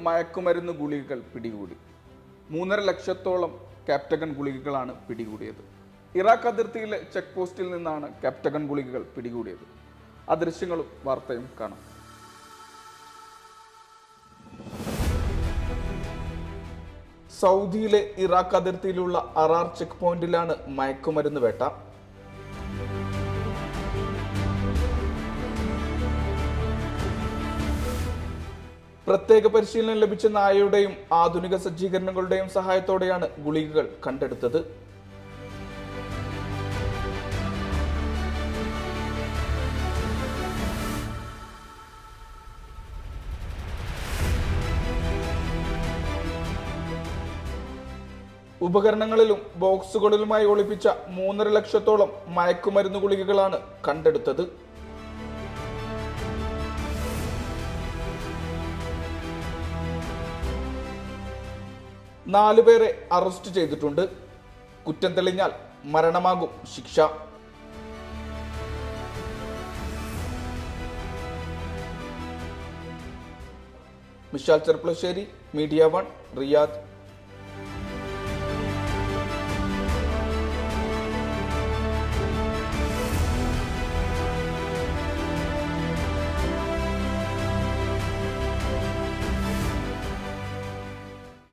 മയക്കുമരുന്ന് ഗുളികകൾ പിടികൂടി. 3.5 ലക്ഷത്തോളം ക്യാപ്റ്റഗൺ ഗുളികകളാണ് പിടികൂടിയത്. ഇറാഖ് അതിർത്തിയിലെ ചെക്ക് പോസ്റ്റിൽ നിന്നാണ് ക്യാപ്റ്റഗൺ ഗുളികകൾ പിടികൂടിയത്. ആ ദൃശ്യങ്ങളും വാർത്തയും കാണാം. സൗദിയിലെ ഇറാഖ് അതിർത്തിയിലുള്ള അറാർ ചെക്ക് പോയിന്റിലാണ് മയക്കുമരുന്ന് വേട്ട. പ്രത്യേക പരിശീലനം ലഭിച്ച നായയുടെയും ആധുനിക സജ്ജീകരണങ്ങളുടെയും സഹായത്തോടെയാണ് ഗുളികകൾ കണ്ടെടുത്തത്. ഉപകരണങ്ങളിലും ബോക്സുകളിലുമായി ഒളിപ്പിച്ച 3.5 ലക്ഷത്തോളം മയക്കുമരുന്ന് ഗുളികകളാണ് കണ്ടെടുത്തത്. നാലുപേരെ അറസ്റ്റ് ചെയ്തിട്ടുണ്ട്. കുറ്റം തെളിഞ്ഞാൽ മരണമാകും ശിക്ഷ. Mishal Cherpulassery, media 1, Riyadh.